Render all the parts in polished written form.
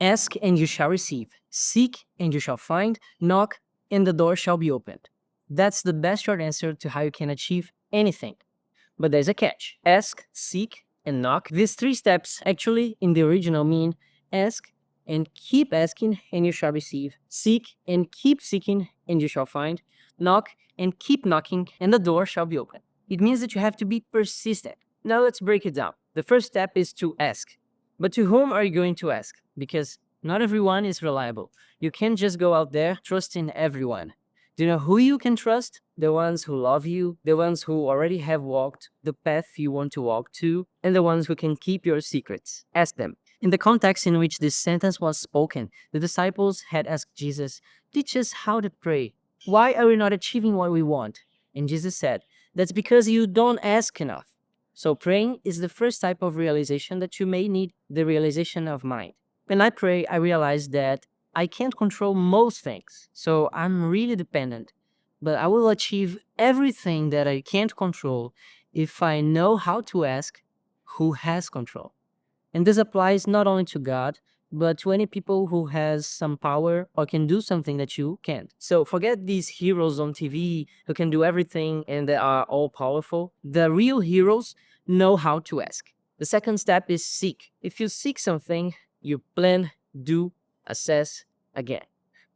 Ask and you shall receive. Seek and you shall find. Knock and the door shall be opened. That's the best short answer to how you can achieve anything. But there's a catch. Ask, seek, and knock. These three steps actually in the original mean ask and keep asking and you shall receive. Seek and keep seeking and you shall find. Knock and keep knocking and the door shall be open. It means that you have to be persistent. Now let's break it down. The first step is to ask. But to whom are you going to ask? Because not everyone is reliable. You can't just go out there trusting everyone. Do you know who you can trust? The ones who love you, the ones who already have walked the path you want to walk to, and the ones who can keep your secrets. Ask them. In the context in which this sentence was spoken, the disciples had asked Jesus, "Teach us how to pray. Why are we not achieving what we want?" And Jesus said, "That's because you don't ask enough." So praying is the first type of realization that you may need, the realization of mind. When I pray, I realize that I can't control most things, so I'm really dependent. But I will achieve everything that I can't control if I know how to ask who has control. And this applies not only to God, but to any people who has some power or can do something that you can't. So forget these heroes on TV who can do everything and they are all powerful. The real heroes know how to ask. The second step is seek. If you seek something, you plan, do, assess again.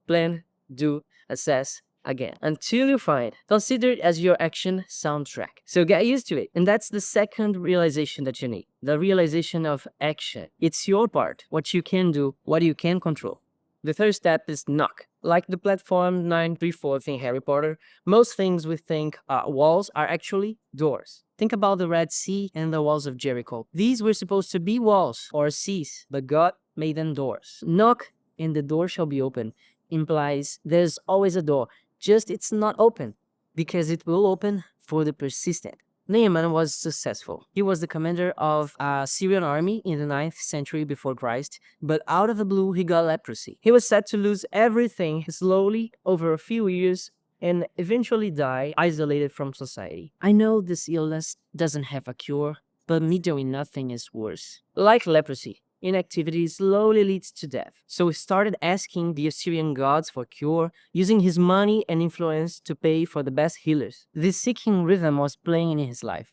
Plan, do, assess again until you find. Consider it as your action soundtrack. So get used to it. And that's the second realization that you need. The realization of action. It's your part, what you can do, what you can control. The third step is knock. Like the platform 934 in Harry Potter, most things we think are walls are actually doors. Think about the Red Sea and the walls of Jericho. These were supposed to be walls or seas, but God made them doors. Knock and the door shall be open implies there's always a door, just it's not open, because it will open for the persistent. Naaman was successful. He was the commander of a Syrian army in the 9th century before Christ, but out of the blue he got leprosy. He was set to lose everything slowly over a few years and eventually die isolated from society. I know this illness doesn't have a cure, but me doing nothing is worse. Like leprosy, inactivity slowly leads to death. So he started asking the Assyrian gods for cure, using his money and influence to pay for the best healers. This seeking rhythm was playing in his life.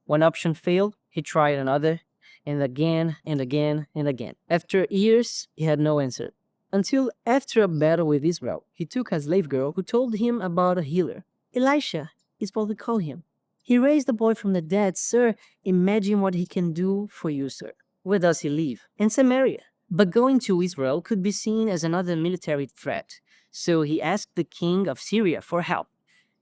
One option failed, he tried another, and again and again and again. After years, he had no answer. Until after a battle with Israel, he took a slave girl who told him about a healer. Elisha is what we call him. He raised the boy from the dead. Sir, imagine what he can do for you, sir. Where does he live? In Samaria. But going to Israel could be seen as another military threat. So he asked the king of Syria for help.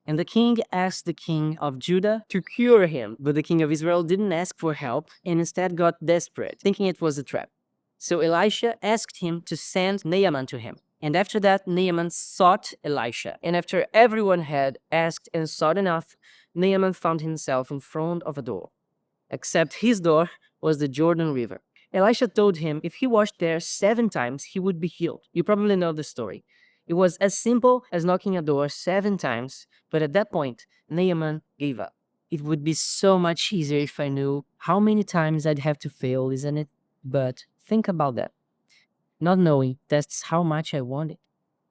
And the king asked the king of Judah to cure him. But the king of Israel didn't ask for help and instead got desperate, thinking it was a trap. So Elisha asked him to send Naaman to him. And after that, Naaman sought Elisha. And after everyone had asked and sought enough, Naaman found himself in front of a door. Except his door was the Jordan River. Elisha told him if he washed there 7 times, he would be healed. You probably know the story. It was as simple as knocking a door 7 times, but at that point, Naaman gave up. It would be so much easier if I knew how many times I'd have to fail, isn't it? But think about that. Not knowing, that's how much I wanted.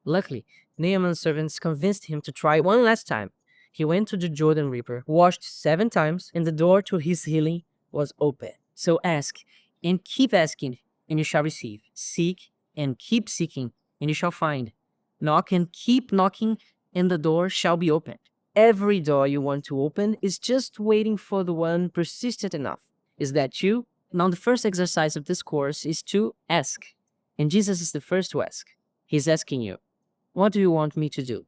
Luckily, Naaman's servants convinced him to try one last time. He went to the Jordan River, washed 7 times, and the door to his healing was open. So ask and keep asking, and you shall receive. Seek and keep seeking, and you shall find. Knock and keep knocking, and the door shall be opened. Every door you want to open is just waiting for the one persistent enough. Is that you? Now the first exercise of this course is to ask. And Jesus is the first to ask. He's asking you, what do you want me to do?